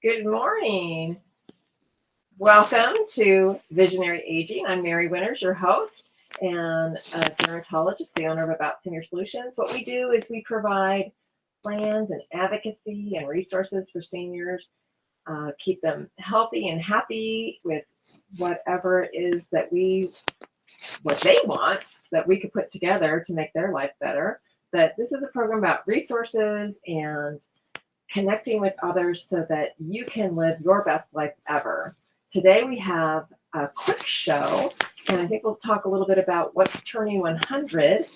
Good morning. Welcome to Visionary Aging. I'm Mary Winters, your host and a gerontologist, the owner of About Senior Solutions. What we do is we provide plans and advocacy and resources for seniors, keep them healthy and happy with whatever it is what they want that we could put together to make their life better. But this is a program about resources and connecting with others so that you can live your best life ever. Today we have a quick show, and I think we'll talk a little bit about what's turning 100,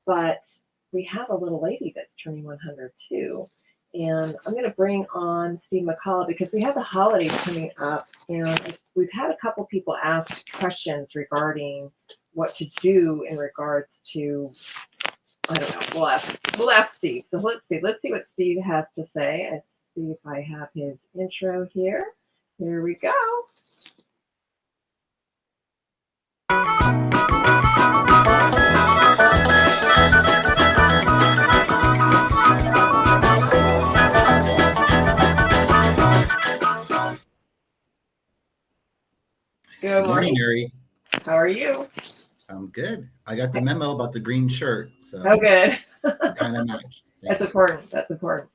but we have a little lady that's turning 100 too. And I'm going to bring on Steve McCullough because we have the holidays coming up, and we've had a couple people ask questions regarding what to do in regards to, I don't know. We'll ask Steve. So let's see what Steve has to say. Let's see if I have his intro here. Here we go. Good morning, Mary. How are you? I'm good. I got the memo about the green shirt, so good. kind of matched. That's important. That's important.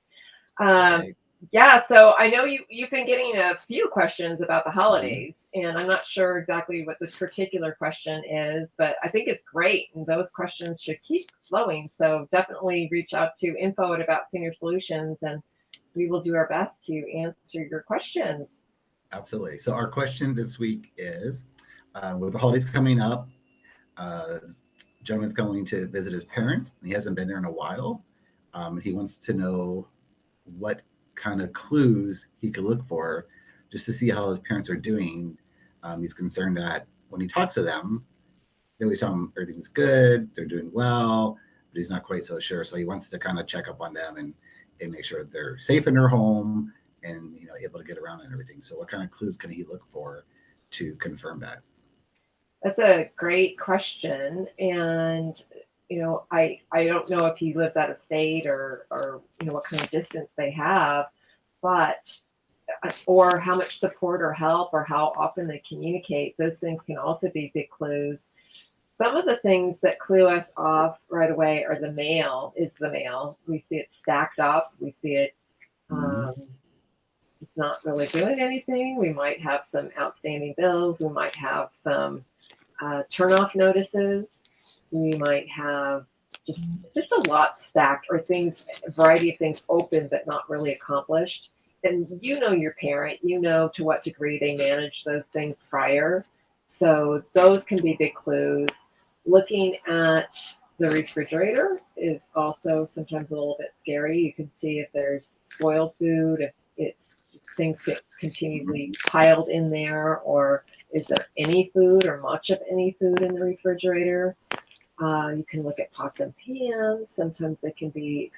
Right. Yeah, so I know you've been getting a few questions about the holidays, and I'm not sure exactly what this particular question is, but I think it's great, and those questions should keep flowing. So definitely reach out to info@About Senior Solutions, and we will do our best to answer your questions. Absolutely. So our question this week is, with the holidays coming up, gentleman's going to visit his parents. He hasn't been there in a while. He wants to know what kind of clues he could look for just to see how his parents are doing. He's concerned that when he talks to them, they always tell him everything's good, they're doing well, but he's not quite so sure. So he wants to kind of check up on them and make sure they're safe in their home and able to get around and everything. So what kind of clues can he look for to confirm that? That's a great question, and I don't know if he lives out of state or what kind of distance they have, but or how much support or help or how often they communicate. Those things can also be big clues. Some of the things that clue us off right away are the mail. We see it stacked up. We see it. It's not really doing anything. We might have some outstanding bills. We might have some turn-off notices. We might have just a lot stacked, or a variety of things open but not really accomplished. And your parent, to what degree they manage those things prior. So those can be big clues. Looking at the refrigerator is also sometimes a little bit scary. You can see if there's spoiled food, if it's things get continually piled in there, or is there any food or much of any food in the refrigerator? You can look at pots and pans. Sometimes they can be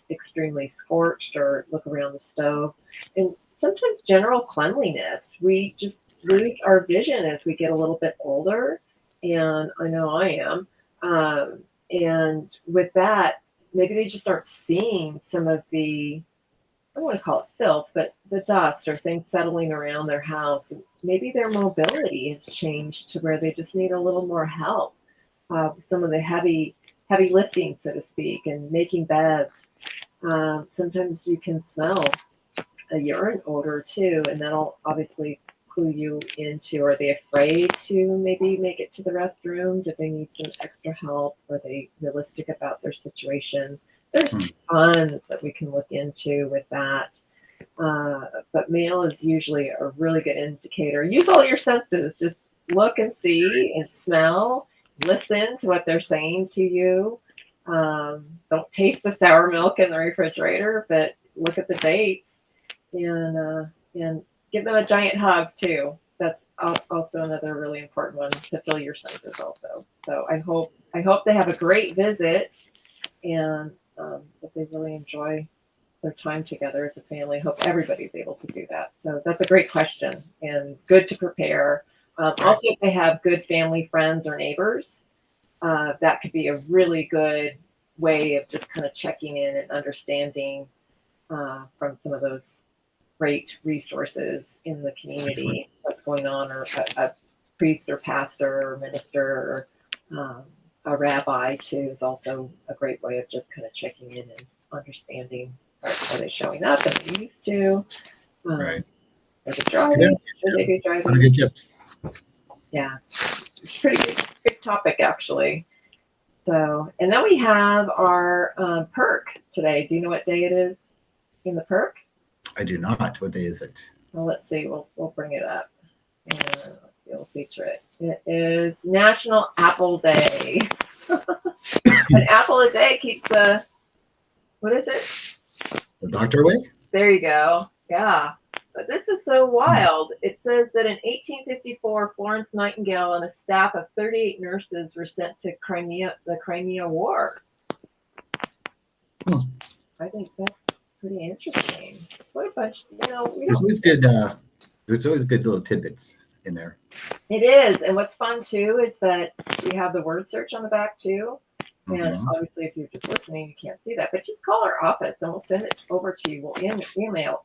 extremely scorched, or look around the stove. And sometimes general cleanliness. We just lose our vision as we get a little bit older, and I know I am. And with that, maybe they just aren't seeing some of the, I don't want to call it filth, but the dust or things settling around their house. Maybe their mobility has changed to where they just need a little more help. Some of the heavy lifting, so to speak, and making beds. Sometimes you can smell a urine odor too, and that'll obviously clue you into, are they afraid to maybe make it to the restroom? Do they need some extra help? Are they realistic about their situation? There's tons that we can look into with that. But mail is usually a really good indicator. Use all your senses. Just look and see and smell. Listen to what they're saying to you. Don't taste the sour milk in the refrigerator, but look at the dates and give them a giant hug too. That's also another really important one to fill your senses also. So I hope they have a great visit, and that they really enjoy their time together as a family. I hope everybody's able to do that. So that's a great question and good to prepare. Also, if they have good family, friends, or neighbors, that could be a really good way of just kind of checking in and understanding from some of those great resources in the community, Excellent. what's going on, or a priest or pastor or minister or a rabbi too is also a great way of just kind of checking in and understanding, are they showing up and they used to, Right. are they Good driving, answer. should they be A lot of driving? good tips. Yeah, it's a pretty good topic actually. So, and then we have our perk today. Do you know what day it is in the perk? I do not. What day is it? Well, let's see. We'll bring it up and let's see, we'll feature it. It is National Apple Day. An apple a day keeps the, what is it? The doctor away? There you go. Yeah. But this is so wild. It says that in 1854, Florence Nightingale and a staff of 38 nurses were sent to the Crimea War. Hmm. I think that's pretty interesting. What a bunch, There's always good. There's always good little tidbits in there. It is. And what's fun too is that we have the word search on the back too. And Mhm. obviously, if you're just listening, you can't see that. But just call our office and we'll send it over to you. We'll email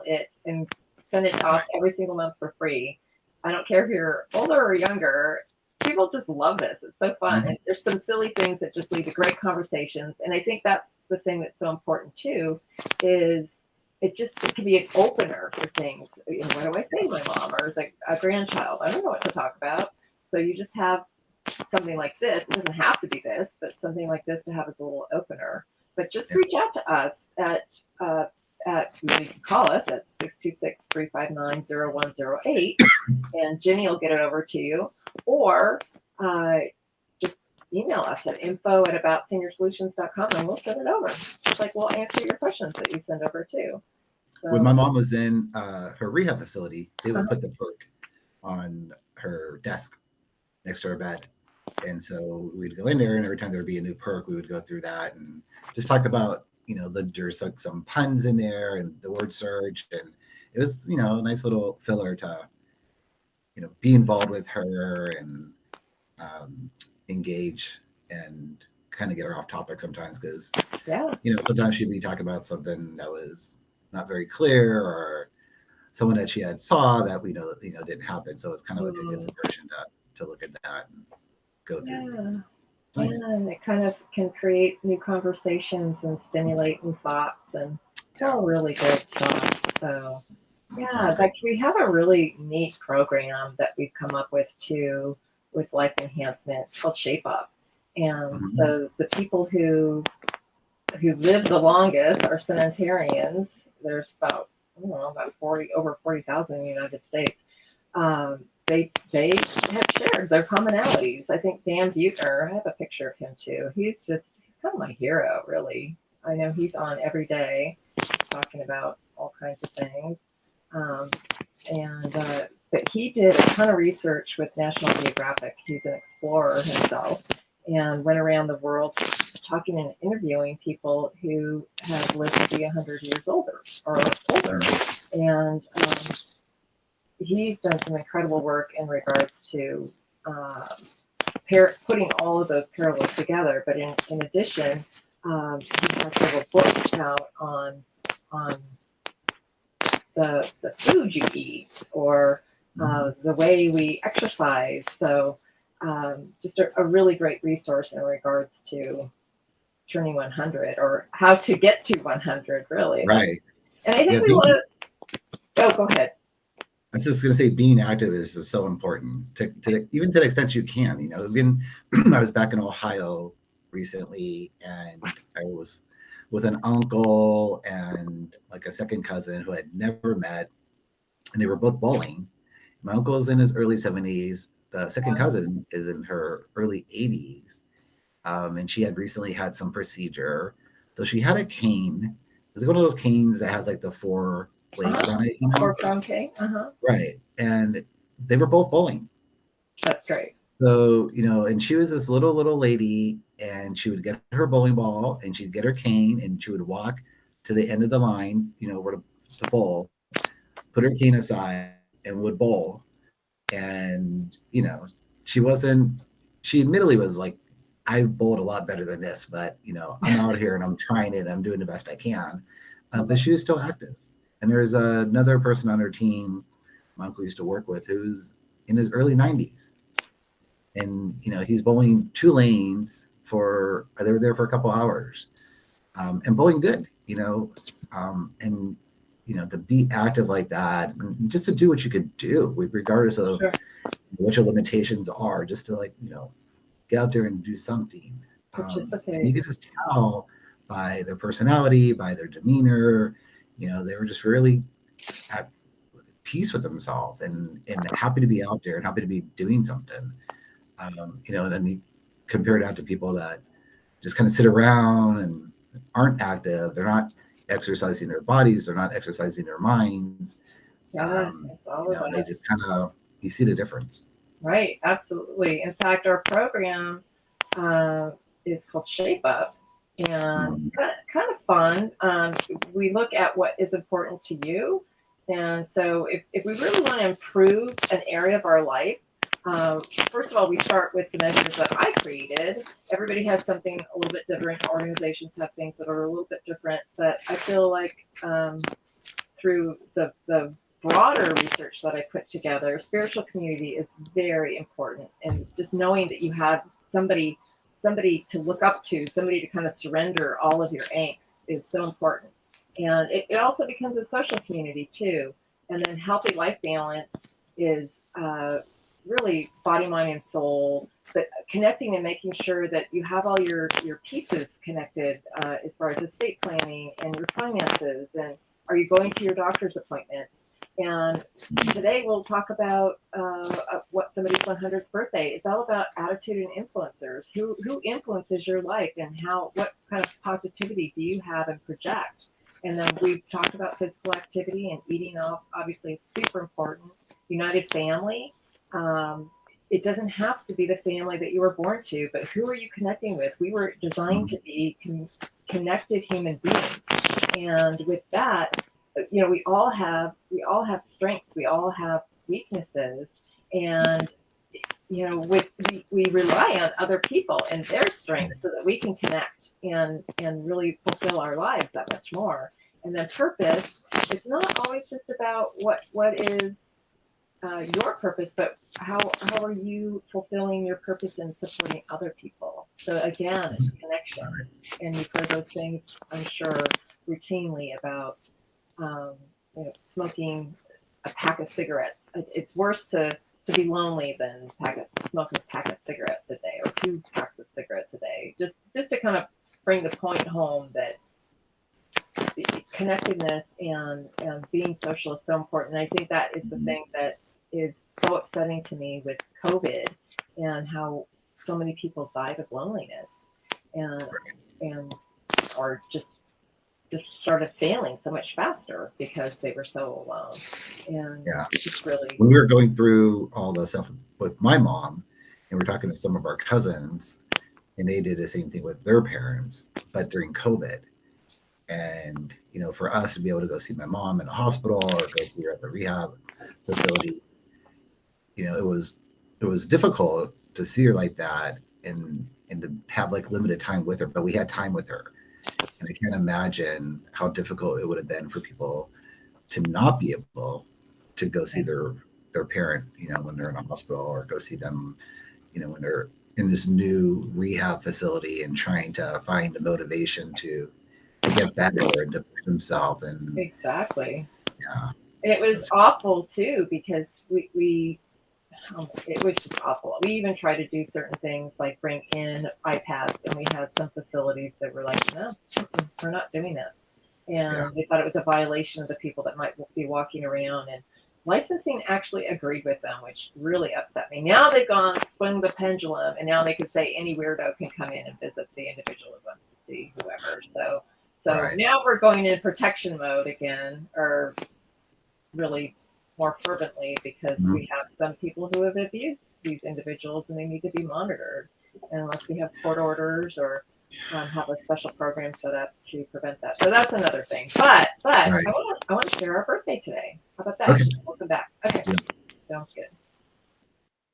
it and send it off every single month for free. I don't care if you're older or younger. People just love this. It's so fun. Mhm. And there's some silly things that just lead to great conversations. And I think that's the thing that's so important too, is it can be an opener for things. What do I say to my mom? Or as a grandchild, I don't know what to talk about. So you just have something like this. It doesn't have to be this, but something like this to have as a little opener. But just reach out to us at you can call us at 626-359-0108, and Jenny will get it over to you, or just email us at info@aboutsenior-solutions.com and we'll send it over. Just like we'll answer your questions that you send over too. So, When my mom was in her rehab facility, they would put the perk on her desk next to her bed. And so we'd go in there, and every time there would be a new perk, we would go through that and just talk about, there's like some puns in there and the word search. And it was, a nice little filler to, be involved with her and engage and kind of get her off topic sometimes. Because, yeah, sometimes she'd be talking about something that was not very clear, or someone that she had saw that we know didn't happen. So it's kind of like a good diversion to look at that and go through. Nice. Yeah, and it kind of can create new conversations and stimulate new thoughts, and it's all really good stuff. So, yeah, like we have a really neat program that we've come up with too, with life enhancement called Shape Up. And so the people who live the longest are centenarians. There's about over 40,000 in the United States. They have shared their commonalities. I think Dan Buettner, I have a picture of him too. He's kind of my hero, really. I know he's on every day talking about all kinds of things. But he did a ton of research with National Geographic. He's an explorer himself and went around the world talking and interviewing people who have lived to be 100 years older or older. And he's done some incredible work in regards to putting all of those parallels together. But in addition, he has several books out on the food you eat or the way we exercise. So just a really great resource in regards to turning 100 or how to get to 100, really. Right. And I think we want to. Oh, go ahead. I was just going to say, being active is so important, even to the extent you can. Even I was back in Ohio recently, and I was with an uncle and like a second cousin who I'd never met, and they were both bowling. My uncle is in his early 70s. The second cousin is in her early 80s, and she had recently had some procedure. So she had a cane. It's one of those canes that has like the 4 blades on it. Or from cane. Right. And they were both bowling. That's great. So, and she was this little lady, and she would get her bowling ball and she'd get her cane and she would walk to the end of the line, where to bowl, put her cane aside and would bowl. And, she admittedly was like, I bowled a lot better than this, but, I'm out here and I'm trying it. I'm doing the best I can. But she was still active. And there's another person on her team my uncle used to work with who's in his early 90s. And, he's bowling 2 lanes they were there for a couple hours, and bowling good, and, to be active like that, and just to do what you could do, regardless of Sure. what your limitations are, just to get out there and do something. Which is okay. And you can just tell by their personality, by their demeanor, they were just really at peace with themselves and happy to be out there and happy to be doing something. And then you compare that to people that just kind of sit around and aren't active. They're not exercising their bodies. They're not exercising their minds. Yeah, it's all about They it. just you see the difference. Right, absolutely. In fact, our program is called Shape Up, and it's kind of fun. We look at what is important to you. And so if we really want to improve an area of our life, first of all, we start with the measures that I created. Everybody has something a little bit different. Organizations have things that are a little bit different. But I feel like through the broader research that I put together, spiritual community is very important. And just knowing that you have somebody to look up to, somebody to kind of surrender all of your angst is so important. And it also becomes a social community too. And then healthy life balance is really body, mind, and soul, but connecting and making sure that you have all your pieces connected as far as estate planning and your finances, and are you going to your doctor's appointments? And today we'll talk about what somebody's 100th birthday. It's all about attitude and influencers. Who influences your life, and what kind of positivity do you have and project? And then we've talked about physical activity and eating off. Obviously, it's super important. United family. It doesn't have to be the family that you were born to, but who are you connecting with? We were designed to be connected human beings, and with that, we all have strengths, we all have weaknesses, and we rely on other people and their strengths so that we can connect and really fulfill our lives that much more. And then purpose, it's not always just about what is your purpose, but how are you fulfilling your purpose and supporting other people? So again, it's connection, and you've heard those things, I'm sure, routinely about smoking a pack of cigarettes. It's worse to be lonely than smoking a pack of cigarettes a day or 2 packs of cigarettes a day. Just to kind of bring the point home that connectedness and being social is so important. And I think that is the thing that is so upsetting to me with COVID, and how so many people died of loneliness and or just started failing so much faster because they were so alone. And it's really, when we were going through all the stuff with my mom, and we're talking to some of our cousins, and they did the same thing with their parents, but during COVID. And for us to be able to go see my mom in a hospital or go see her at the rehab facility, it was difficult to see her like that and to have limited time with her, but we had time with her. And I can't imagine how difficult it would have been for people to not be able to go see their parent, when they're in a hospital, or go see them, when they're in this new rehab facility and trying to find the motivation to get better and to push themselves. And exactly. Yeah. And it was awful too, because it was just awful. We even tried to do certain things like bring in iPads, and we had some facilities that were like, no, we're not doing that. And they thought it was a violation of the people that might be walking around. And licensing actually agreed with them, which really upset me. Now they've swung the pendulum, and now they could say any weirdo can come in and visit the individual who wants to see whoever. So now we're going in protection mode again, or really more fervently, because we have some people who have abused these individuals, and they need to be monitored unless we have court orders or have a special program set up to prevent that. So that's another thing. But I want to share our birthday today. How about that? Okay. Welcome back. Okay, sounds good.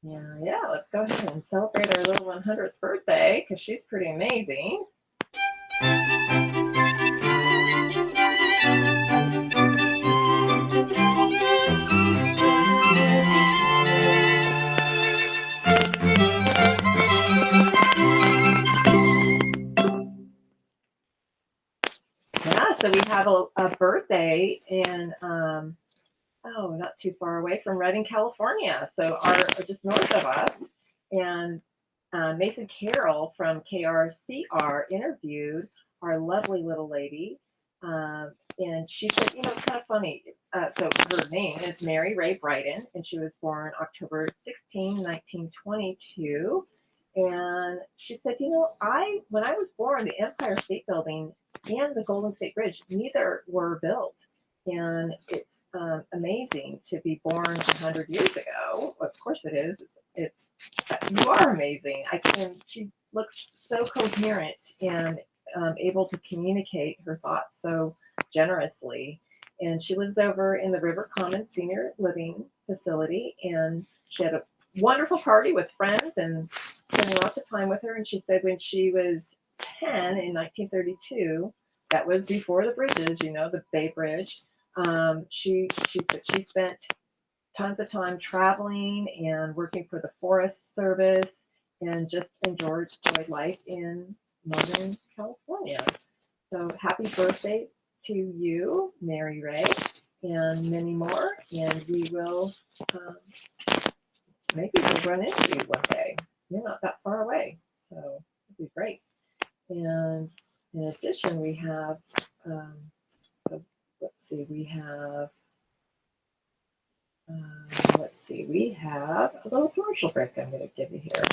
Yeah. Let's go ahead and celebrate our little 100th birthday, because she's pretty amazing. so we have a birthday in not too far away from Redding, California. So our just north of us, and Mason Carroll from KRCR interviewed our lovely little lady, and she said, it's kind of funny. So her name is Mary Ray Brighton, and she was born October 16, 1922. And she said, when I was born, the Empire State Building and the Golden State Bridge, neither were built. And it's amazing to be born 100 years ago. Of course it is. You are amazing. She looks so coherent and able to communicate her thoughts so generously. And she lives over in the River Commons Senior Living Facility. And she had a wonderful party with friends and spending lots of time with her. And she said when she was 10 in 1932, that was before the bridges, the Bay Bridge. She spent tons of time traveling and working for the Forest Service and just enjoyed life in Northern California. So happy birthday to you, Mary Ray, and many more. And we will, maybe we'll run into you one day. You're not that far away, so it'd be great. And in addition, we have, we have a little commercial break I'm going to give you here.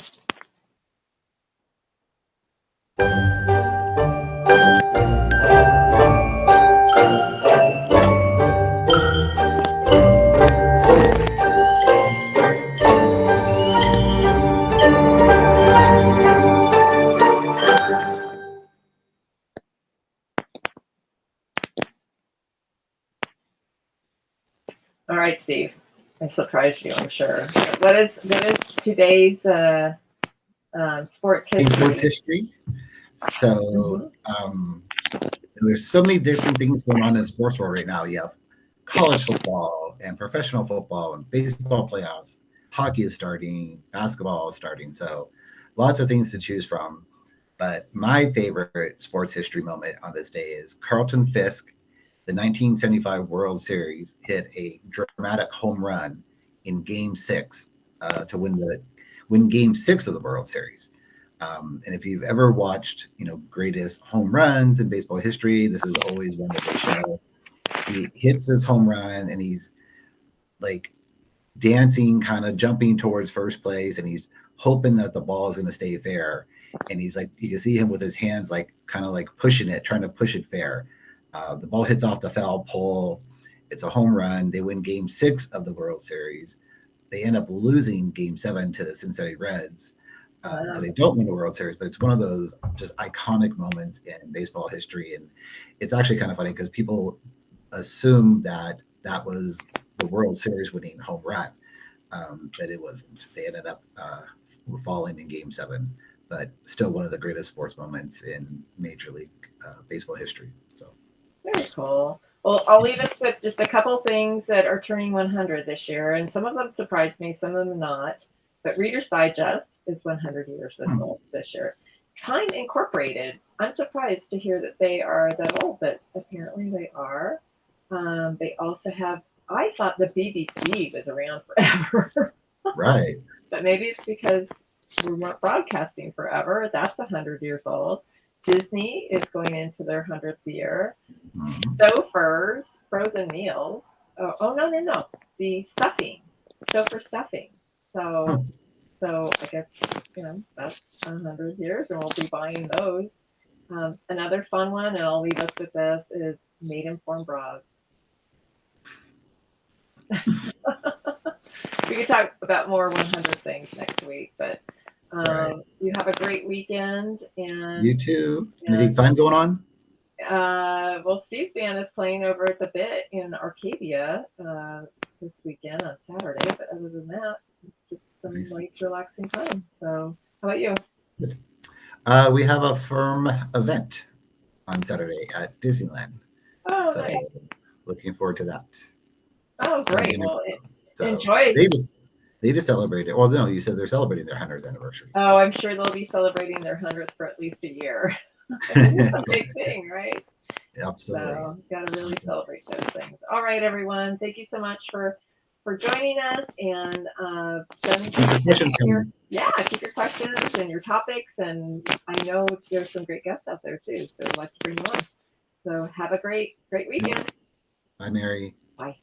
All right, Steve. I surprised you, I'm sure. What is today's sports history? Sports history. So there's so many different things going on in the sports world right now. You have college football and professional football and baseball playoffs. Hockey is starting. Basketball is starting. So lots of things to choose from. But my favorite sports history moment on this day is Carlton Fisk, the 1975 World Series, hit a dramatic home run in Game 6 to win Game 6 of the World Series. And if you've ever watched, greatest home runs in baseball history, this is always one that they show. He hits this home run and he's like dancing, kind of jumping towards first place, and he's hoping that the ball is going to stay fair. And he's like, you can see him with his hands, like kind of like pushing it, trying to push it fair. The ball hits off the foul pole. It's a home run. They win Game 6 of the World Series. They end up losing Game 7 to the Cincinnati Reds. So they don't win the World Series, but it's one of those just iconic moments in baseball history. And it's actually kind of funny because people assume that was the World Series winning home run, but it wasn't. They ended up falling in Game 7, but still one of the greatest sports moments in Major League Baseball history. So very cool. Well, I'll leave us with just a couple things that are turning 100 this year, and some of them surprised me, some of them not. But Reader's Digest is 100 years old this year. Time Incorporated, I'm surprised to hear that they are that old, but apparently they are. They also have, I thought the BBC was around forever. Right. But maybe it's because we weren't broadcasting forever. That's 100 years old. Disney is going into their 100th year. Stouffer's frozen meals. No. The stuffing. Stouffer stuffing. So I guess, that's 100 years, and we'll be buying those. Another fun one, and I'll leave us with this, is Maidenform bras. We could talk about more 100 things next week, but right. You have a great weekend. And you too. Anything fun going on? Well, Steve's band is playing over at the Bit in Arcadia this weekend on Saturday, but other than that, just some nice relaxing time. So how about you? Good. We have a firm event on Saturday at Disneyland. Oh, so nice. Looking forward to that. Oh, great. Well, enjoy. They just celebrated. Well, no, you said they're celebrating their 100th anniversary. Oh, I'm sure they'll be celebrating their 100th for at least a year. It's a big thing, right? Absolutely. So got to really celebrate those things. All right, everyone. Thank you so much for joining us, and send me Keep the questions coming. keep your questions and your topics. And I know there's some great guests out there too, so I'd like to bring you on. So have a great weekend. Bye, Mary. Bye.